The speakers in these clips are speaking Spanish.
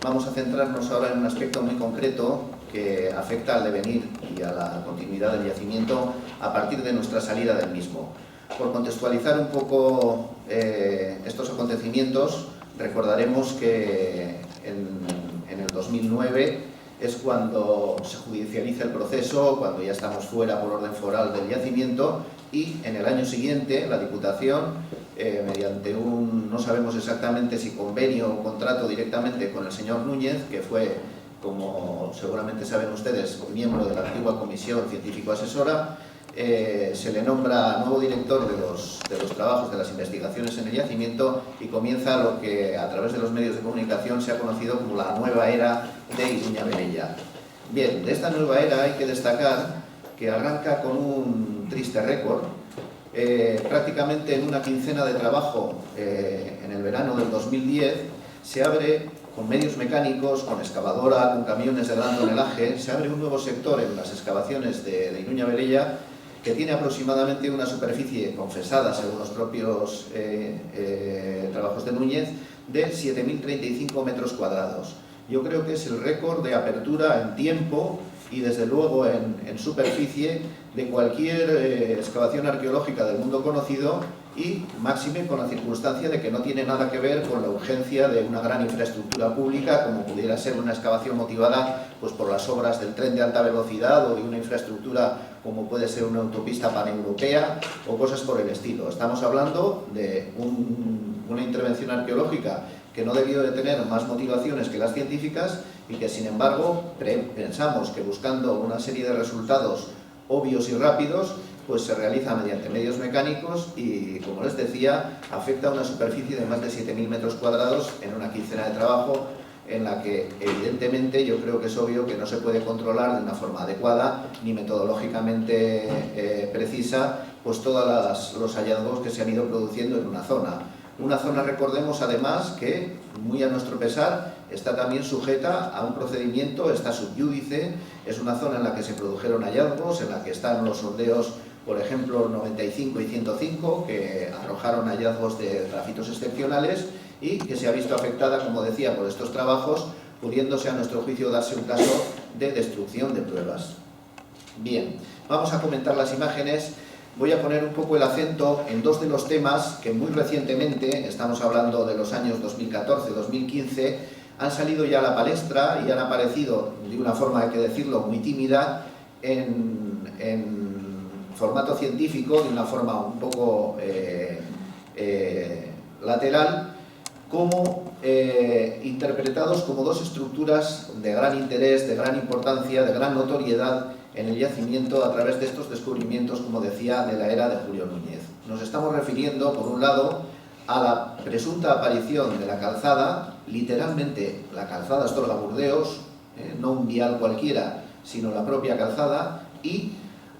vamos a centrarnos ahora en un aspecto muy concreto que afecta al devenir y a la continuidad del yacimiento a partir de nuestra salida del mismo. Por contextualizar un poco estos acontecimientos, recordaremos que en el 2009 es cuando se judicializa el proceso, cuando ya estamos fuera por orden foral del yacimiento, y en el año siguiente la Diputación, mediante no sabemos exactamente si convenio o contrato directamente con el señor Núñez, que fue, como seguramente saben ustedes, miembro de la antigua Comisión Científico-Asesora, se le nombra nuevo director de los trabajos de las investigaciones en el yacimiento y comienza lo que a través de los medios de comunicación se ha conocido como la nueva era de Iruña Velella. Bien, de esta nueva era hay que destacar que arranca con un triste récord. Prácticamente en una quincena de trabajo en el verano del 2010 se abre con medios mecánicos, con excavadora, con camiones de gran tonelaje, se abre un nuevo sector en las excavaciones de Iruña Velella que tiene aproximadamente una superficie confesada, según los propios trabajos de Núñez, de 7.035 metros cuadrados. Yo creo que es el récord de apertura en tiempo y desde luego en superficie de cualquier excavación arqueológica del mundo conocido, y máxime con la circunstancia de que no tiene nada que ver con la urgencia de una gran infraestructura pública como pudiera ser una excavación motivada pues, por las obras del tren de alta velocidad o de una infraestructura como puede ser una autopista paneuropea o cosas por el estilo. Estamos hablando de una intervención arqueológica que no debió de tener más motivaciones que las científicas y que, sin embargo, pensamos que buscando una serie de resultados obvios y rápidos, pues se realiza mediante medios mecánicos y, como les decía, afecta a una superficie de más de 7.000 metros cuadrados en una quincena de trabajo en la que, evidentemente, yo creo que es obvio que no se puede controlar de una forma adecuada ni metodológicamente precisa pues todos los hallazgos que se han ido produciendo en una zona. Una zona, recordemos además, que, muy a nuestro pesar, está también sujeta a un procedimiento, está sub iudice, es una zona en la que se produjeron hallazgos, en la que están los sondeos, por ejemplo, 95 y 105, que arrojaron hallazgos de grafitos excepcionales y que se ha visto afectada, como decía, por estos trabajos, pudiéndose a nuestro juicio darse un caso de destrucción de pruebas. Bien, vamos a comentar las imágenes. Voy a poner un poco el acento en dos de los temas que muy recientemente, estamos hablando de los años 2014-2015, han salido ya a la palestra y han aparecido, de una forma, hay que decirlo, muy tímida, en formato científico, de una forma un poco lateral, como interpretados como dos estructuras de gran interés, de gran importancia, de gran notoriedad en el yacimiento a través de estos descubrimientos, como decía, de la era de Julio Núñez. Nos estamos refiriendo, por un lado, a la presunta aparición de la calzada, literalmente la calzada Astorga-Burdeos, no un vial cualquiera, sino la propia calzada, y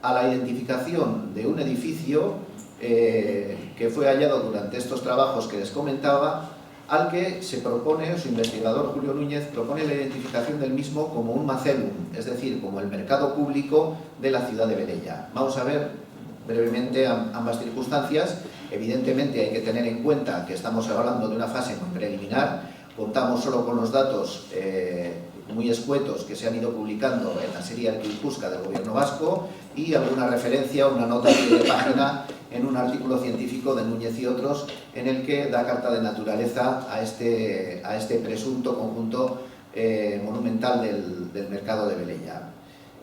a la identificación de un edificio que fue hallado durante estos trabajos que les comentaba, al que se propone, su investigador Julio Núñez propone la identificación del mismo como un macelum, es decir, como el mercado público de la ciudad de Velella. Vamos a ver brevemente ambas circunstancias. Evidentemente hay que tener en cuenta que estamos hablando de una fase muy preliminar, contamos solo con los datos muy escuetos que se han ido publicando en la serie Arqueológica del Gobierno vasco y alguna referencia, una nota de página en un artículo científico de Núñez y otros en el que da carta de naturaleza a este presunto conjunto monumental del mercado de Velella.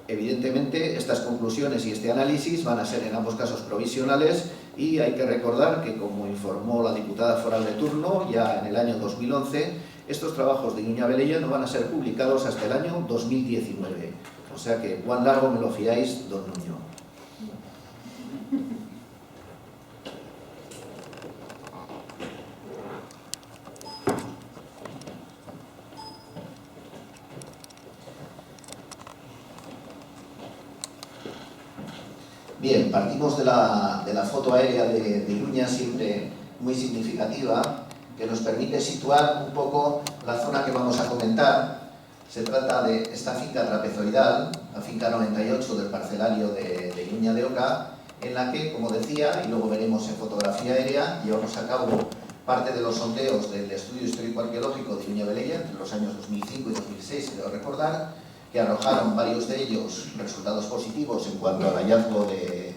Evidentemente, estas conclusiones y este análisis van a ser en ambos casos provisionales y hay que recordar que, como informó la diputada foral de turno, ya en el año 2011, estos trabajos de Iruña Velella no van a ser publicados hasta el año 2019. O sea que, cuán largo me lo fiáis, don Nuño. Bien, partimos de la foto aérea de Iruña, siempre muy significativa, que nos permite situar un poco la zona que vamos a comentar. Se trata de esta finca trapezoidal, la finca 98 del parcelario de Iruña de Oca, en la que, como decía, y luego veremos en fotografía aérea, llevamos a cabo parte de los sondeos del estudio histórico-arqueológico de Viña Velella entre los años 2005 y 2006, creo recordar, que arrojaron varios de ellos resultados positivos en cuanto al hallazgo de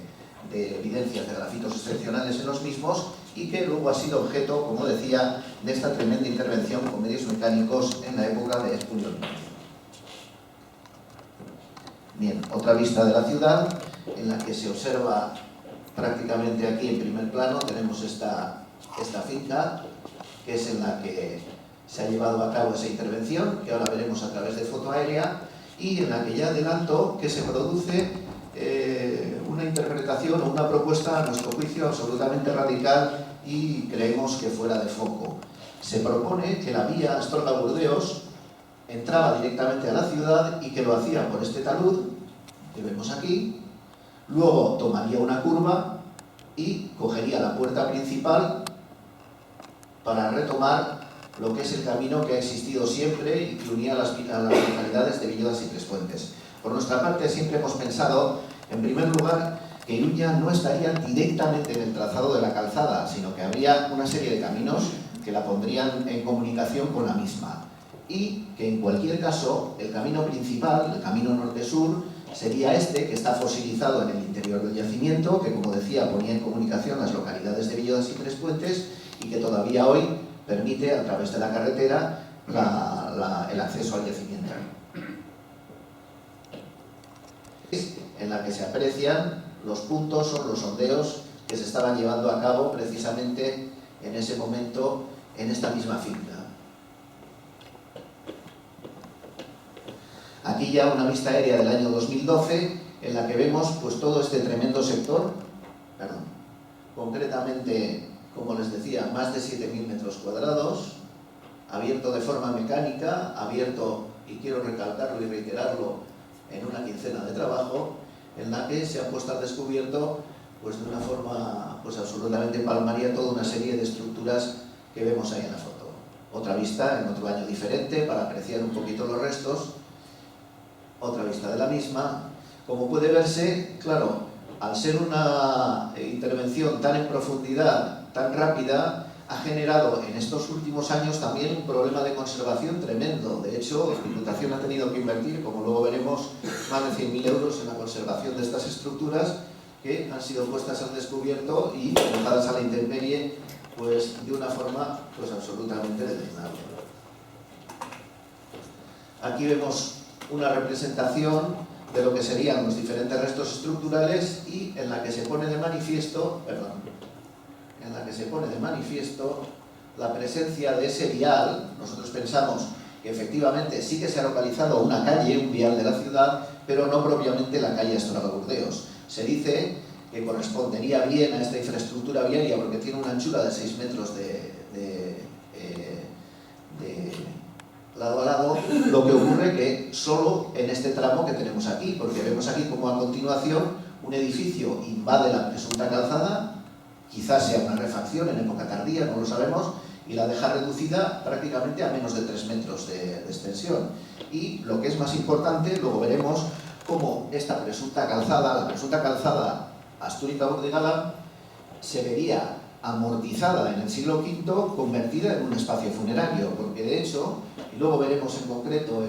evidencias de grafitos excepcionales en los mismos, y que luego ha sido objeto, como decía, de esta tremenda intervención con medios mecánicos en la época de Julio Núñez. Bien, otra vista de la ciudad en la que se observa prácticamente aquí en primer plano. Tenemos esta finca, que es en la que se ha llevado a cabo esa intervención, que ahora veremos a través de foto aérea, y en la que ya adelanto que se produce una interpretación o una propuesta, a nuestro juicio, absolutamente radical y creemos que fuera de foco. Se propone que la vía Astorga-Burdeos entraba directamente a la ciudad y que lo hacía por este talud que vemos aquí, luego tomaría una curva y cogería la puerta principal para retomar lo que es el camino que ha existido siempre y que unía a las localidades de Villodas y Trespuentes. Por nuestra parte, siempre hemos pensado, en primer lugar, que Iruña no estaría directamente en el trazado de la calzada, sino que habría una serie de caminos que la pondrían en comunicación con la misma. Y que en cualquier caso, el camino principal, el camino norte-sur, sería este, que está fosilizado en el interior del yacimiento, que, como decía, ponía en comunicación las localidades de Villodas y Trespuentes y que todavía hoy permite, a través de la carretera, el acceso al yacimiento. En la que se aprecian los puntos o los sondeos que se estaban llevando a cabo precisamente en ese momento en esta misma finca. Aquí ya una vista aérea del año 2012 en la que vemos pues todo este tremendo sector, concretamente, como les decía, más de 7.000 metros cuadrados, abierto de forma mecánica, abierto, y quiero recalcarlo y reiterarlo, en una quincena de trabajo, en la que se ha puesto al descubierto pues de una forma pues absolutamente palmaria toda una serie de estructuras que vemos ahí en la foto. Otra vista en otro año diferente para apreciar un poquito los restos, otra vista de la misma. Como puede verse, claro, al ser una intervención tan en profundidad, tan rápida, ha generado en estos últimos años también un problema de conservación tremendo. De hecho, la Diputación ha tenido que invertir, como luego veremos, más de 100.000 euros en la conservación de estas estructuras que han sido puestas al descubierto y dejadas a la intemperie pues, de una forma pues, absolutamente deleznable. Aquí vemos una representación de lo que serían los diferentes restos estructurales y en la que se pone de manifiesto, la presencia de ese vial. Nosotros pensamos que efectivamente sí que se ha localizado una calle, un vial de la ciudad, pero no propiamente la calle Astorga-Burdeos. Se dice que correspondería bien a esta infraestructura viaria porque tiene una anchura de 6 metros de lado a lado, lo que ocurre que solo en este tramo que tenemos aquí, porque vemos aquí como a continuación un edificio invade la presunta calzada, quizás sea una refacción en época tardía, no lo sabemos, y la deja reducida prácticamente a menos de 3 metros de extensión. Y lo que es más importante, luego veremos cómo esta presunta calzada, la presunta calzada Astúrica-Burdigala, se vería amortizada en el siglo V, convertida en un espacio funerario, porque de hecho, y luego veremos en concreto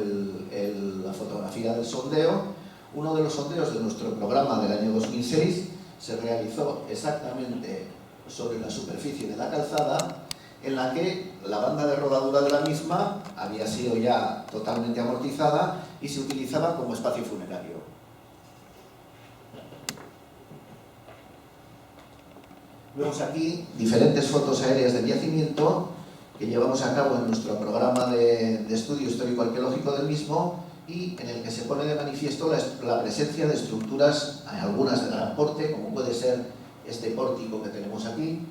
la fotografía del sondeo, uno de los sondeos de nuestro programa del año 2006 se realizó exactamente sobre la superficie de la calzada, en la que la banda de rodadura de la misma había sido ya totalmente amortizada y se utilizaba como espacio funerario. Vemos aquí diferentes fotos aéreas del yacimiento que llevamos a cabo en nuestro programa de estudio histórico-arqueológico del mismo y en el que se pone de manifiesto la presencia de estructuras, algunas de gran porte, como puede ser este pórtico que tenemos aquí,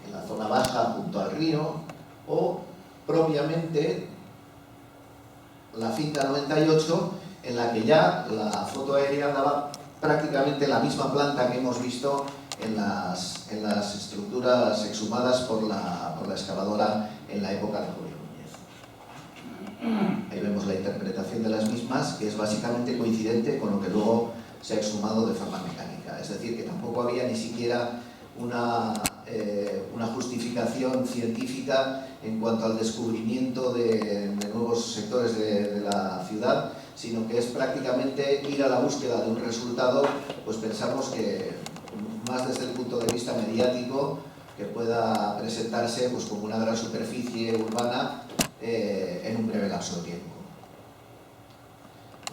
en la zona baja junto al río, o propiamente la finca 98, en la que ya la foto aérea daba prácticamente la misma planta que hemos visto en las estructuras exhumadas por la excavadora en la época de Julio Núñez. Ahí vemos la interpretación de las mismas, que es básicamente coincidente con lo que luego se ha exhumado de forma mecánica. Es decir, que tampoco había ni siquiera una una justificación científica en cuanto al descubrimiento de nuevos sectores de la ciudad, sino que es prácticamente ir a la búsqueda de un resultado, pues pensamos que más desde el punto de vista mediático, que pueda presentarse pues como una gran superficie urbana en un breve lapso de tiempo.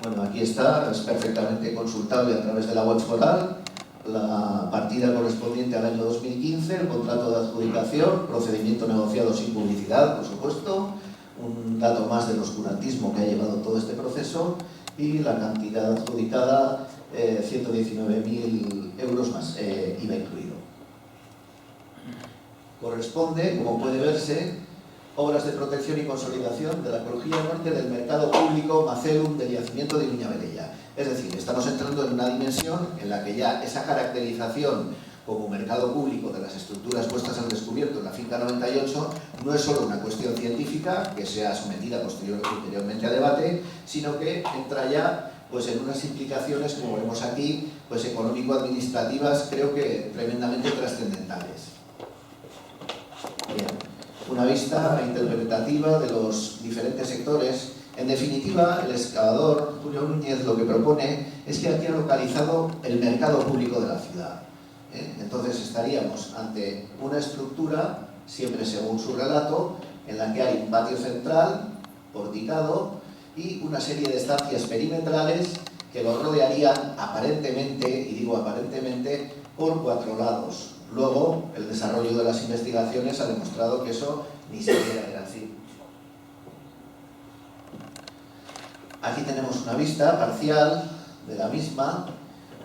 Bueno, aquí está, es perfectamente consultable a través de la web foral, la partida correspondiente al año 2015, el contrato de adjudicación, procedimiento negociado sin publicidad, por supuesto, un dato más del oscurantismo que ha llevado todo este proceso y la cantidad adjudicada, 119.000 euros más IVA incluido. Corresponde, como puede verse, obras de protección y consolidación de la ecología norte del mercado público Macelum del yacimiento de Iruña Velella. Es decir, estamos entrando en una dimensión en la que ya esa caracterización como mercado público de las estructuras puestas al descubierto en la finca 98 no es solo una cuestión científica que sea sometida posteriormente a debate, sino que entra ya pues, en unas implicaciones, como vemos aquí, pues, económico-administrativas, creo que tremendamente trascendentales. Bien. Una vista interpretativa de los diferentes sectores. En definitiva, el excavador Julio Núñez lo que propone es que aquí ha localizado el mercado público de la ciudad. Entonces estaríamos ante una estructura, siempre según su relato, en la que hay un patio central, porticado, y una serie de estancias perimetrales que lo rodearían aparentemente, y digo aparentemente, por 4 lados. Luego, el desarrollo de las investigaciones ha demostrado que eso ni siquiera era así. Aquí tenemos una vista parcial de la misma.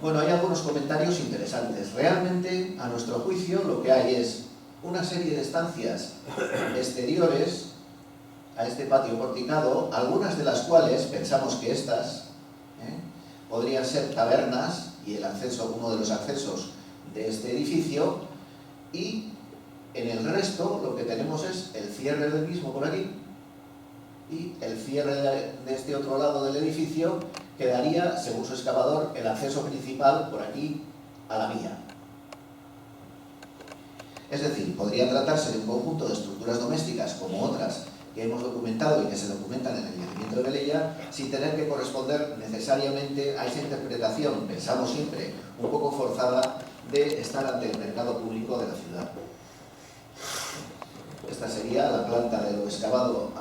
Bueno, hay algunos comentarios interesantes. Realmente, a nuestro juicio, lo que hay es una serie de estancias exteriores a este patio porticado, algunas de las cuales pensamos que estas podrían ser tabernas y el acceso, uno de los accesos de este edificio, y en el resto lo que tenemos es el cierre del mismo por aquí y el cierre de este otro lado del edificio que daría, según su excavador, el acceso principal por aquí a la vía. Es decir, podría tratarse de un conjunto de estructuras domésticas como otras que hemos documentado y que se documentan en el yacimiento de Velella, sin tener que corresponder necesariamente a esa interpretación, pensamos siempre, un poco forzada, de estar ante el mercado público de la ciudad. Esta sería la planta de lo excavado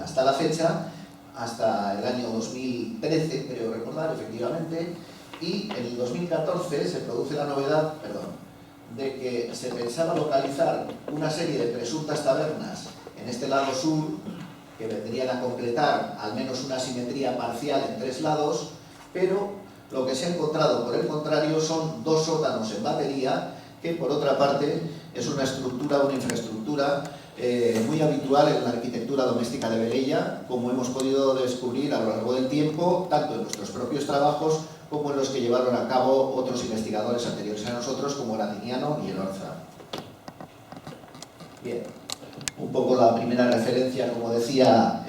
hasta la fecha, hasta el año 2013, creo recordar, efectivamente, y en el 2014 se produce la novedad, de que se pensaba localizar una serie de presuntas tabernas en este lado sur, que vendrían a completar al menos una simetría parcial en 3 lados, pero lo que se ha encontrado, por el contrario, son 2 sótanos en batería, que por otra parte es una estructura, una infraestructura muy habitual en la arquitectura doméstica de Velella, como hemos podido descubrir a lo largo del tiempo, tanto en nuestros propios trabajos como en los que llevaron a cabo otros investigadores anteriores a nosotros, como Gratignano y Elorza. Bien, un poco la primera referencia, como decía,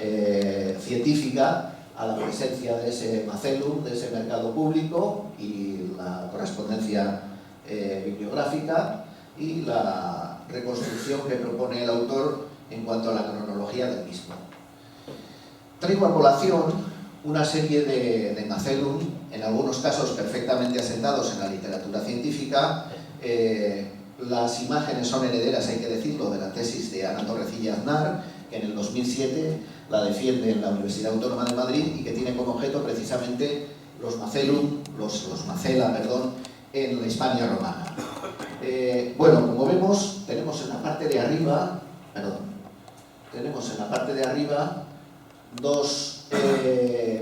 científica, a la presencia de ese Macelum, de ese mercado público y la correspondencia bibliográfica y la reconstrucción que propone el autor en cuanto a la cronología del mismo. Traigo a colación una serie de Macelum, en algunos casos perfectamente asentados en la literatura científica. Las imágenes son herederas, hay que decirlo, de la tesis de Ana Torrecilla Aznar, que en el 2007 la defiende en la Universidad Autónoma de Madrid y que tiene como objeto precisamente los Macelum, los Macela, perdón, en la Hispania romana. Bueno, como vemos, tenemos en la parte de arriba, dos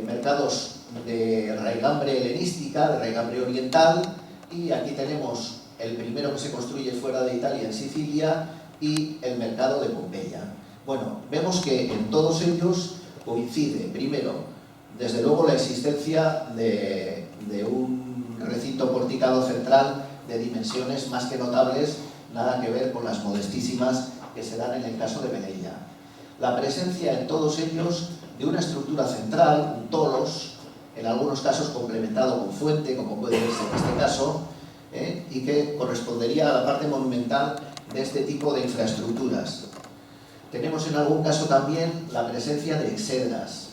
mercados de raigambre helenística, de raigambre oriental, y aquí tenemos el primero que se construye fuera de Italia, en Sicilia, y el mercado de Pompeya. Bueno, vemos que en todos ellos coincide, primero, desde luego la existencia de un recinto porticado central de dimensiones más que notables, nada que ver con las modestísimas que se dan en el caso de Velella. La presencia en todos ellos de una estructura central, un tolos, en algunos casos complementado con fuente, como puede verse en este caso, y que correspondería a la parte monumental de este tipo de infraestructuras. Tenemos en algún caso también la presencia de exedras,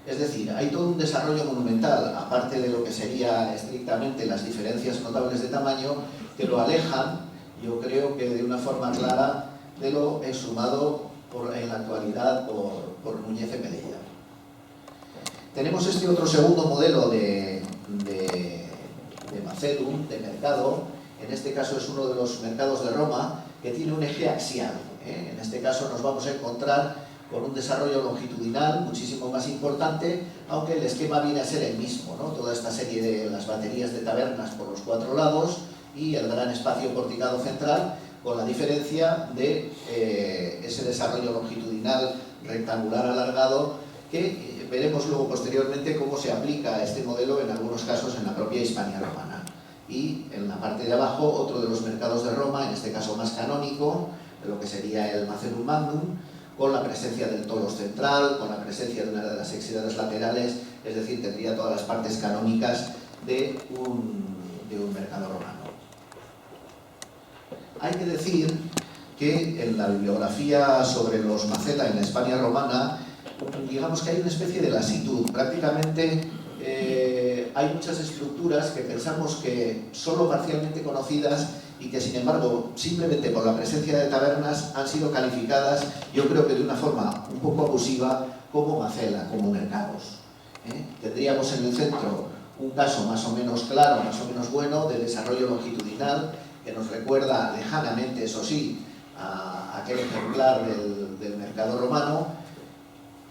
es decir, hay todo un desarrollo monumental, aparte de lo que sería estrictamente las diferencias notables de tamaño, que lo alejan, yo creo que de una forma clara, de lo exhumado en la actualidad por Núñez de Melilla. Tenemos este otro segundo modelo de Macedum, de mercado, en este caso es uno de los mercados de Roma, que tiene un eje axial. En este caso nos vamos a encontrar con un desarrollo longitudinal muchísimo más importante, aunque el esquema viene a ser el mismo, ¿no? Toda esta serie de las baterías de tabernas por los cuatro lados y el gran espacio porticado central, con la diferencia de ese desarrollo longitudinal rectangular alargado que veremos luego posteriormente cómo se aplica este modelo en algunos casos en la propia Hispania romana. Y en la parte de abajo otro de los mercados de Roma, en este caso más canónico, de lo que sería el Macedum Magnum, con la presencia del tolos central, con la presencia de una de las exedras laterales, es decir, tendría todas las partes canónicas de un mercado romano. Hay que decir que en la bibliografía sobre los Macela en la Hispania romana, digamos que hay una especie de lasitud. Prácticamente hay muchas estructuras que pensamos que solo parcialmente conocidas y que sin embargo simplemente por la presencia de tabernas han sido calificadas, yo creo que de una forma un poco abusiva, como Macela, como mercados. Tendríamos en el centro un caso más o menos claro, más o menos bueno de desarrollo longitudinal, que nos recuerda lejanamente, eso sí, a aquel ejemplar del mercado romano.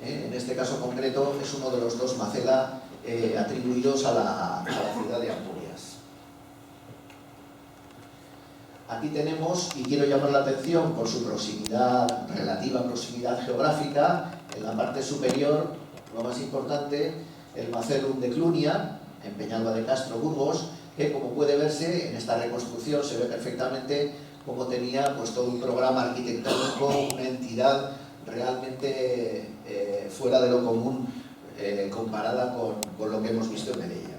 En este caso concreto es uno de los dos Macela atribuidos a la ciudad de Ampurias. Aquí tenemos, y quiero llamar la atención por su proximidad, relativa proximidad geográfica, en la parte superior, lo más importante, el Macellum de Clunia, en Peñalba de Castro, Burgos, que como puede verse en esta reconstrucción se ve perfectamente cómo tenía pues todo un programa arquitectónico, una entidad realmente fuera de lo común comparada con lo que hemos visto en Melilla.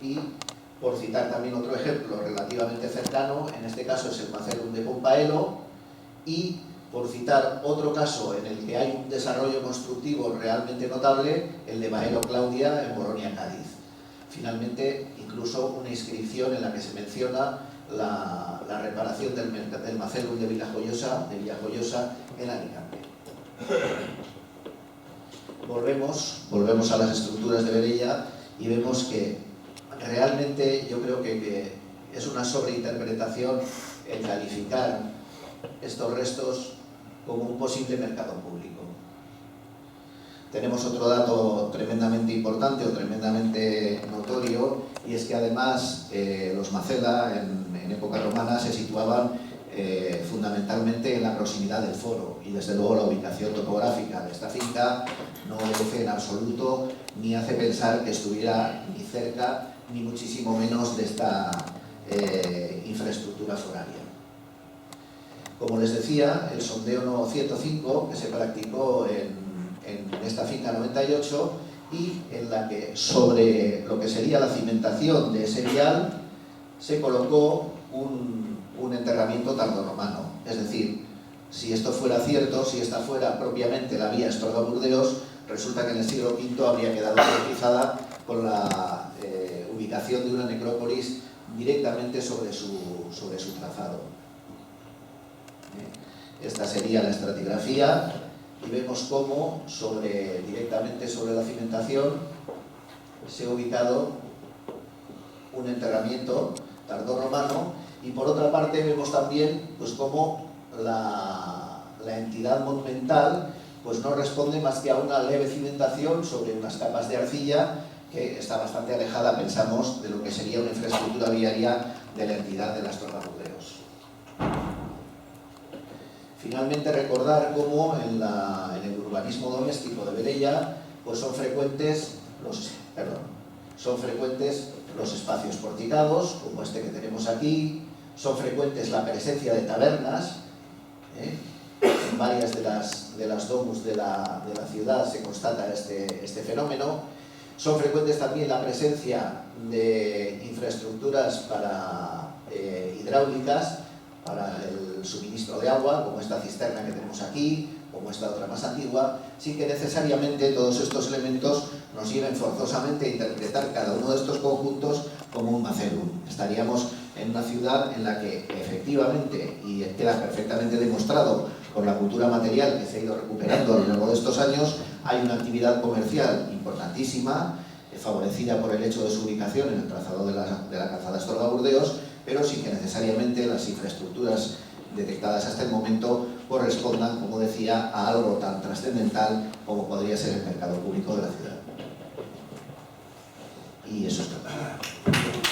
Y por citar también otro ejemplo relativamente cercano, en este caso es el Macellum de Pompaelo, y por citar otro caso en el que hay un desarrollo constructivo realmente notable, el de Baelo Claudia en Bolonia, Cádiz. Finalmente, incluso una inscripción en la que se menciona la reparación del Macellum de Villajoyosa en Alicante. Volvemos a las estructuras de Melilla y vemos que realmente yo creo que es una sobreinterpretación el calificar estos restos como un posible mercado público. Tenemos otro dato tremendamente importante o tremendamente notorio, y es que además los Macela en época romana se situaban fundamentalmente en la proximidad del foro, y desde luego la ubicación topográfica de esta finca no obedece en absoluto ni hace pensar que estuviera ni cerca ni muchísimo menos de esta infraestructura foraria. Como les decía, el sondeo no 105 que se practicó en esta finca 98 y en la que sobre lo que sería la cimentación de ese vial se colocó un enterramiento tardorromano. Es decir, si esto fuera cierto, si esta fuera propiamente la vía Estorga-Burdeos, resulta que en el siglo V habría quedado garantizada con la ubicación de una necrópolis directamente sobre su trazado. Esta sería la estratigrafía y vemos cómo directamente sobre la cimentación se ha ubicado un enterramiento tardorromano, y por otra parte vemos también pues cómo la entidad monumental pues no responde más que a una leve cimentación sobre unas capas de arcilla que está bastante alejada, pensamos, de lo que sería una infraestructura viaria de la entidad de las Tornaburdeos. Finalmente, recordar cómo en el urbanismo doméstico de Velella pues son frecuentes los espacios porticados, como este que tenemos aquí, son frecuentes la presencia de tabernas. En varias de las domus de la ciudad se constata este fenómeno. Son frecuentes también la presencia de infraestructuras hidráulicas para el suministro de agua, como esta cisterna que tenemos aquí, como esta otra más antigua, sin que necesariamente todos estos elementos nos lleven forzosamente a interpretar cada uno de estos conjuntos como un macerum. Estaríamos en una ciudad en la que efectivamente, y queda perfectamente demostrado con la cultura material que se ha ido recuperando a lo largo de estos años, hay una actividad comercial importantísima, favorecida por el hecho de su ubicación en el trazado de la calzada Astorga-Burdeos, pero sin que necesariamente las infraestructuras detectadas hasta el momento correspondan, como decía, a algo tan trascendental como podría ser el mercado público de la ciudad. Y eso es todo.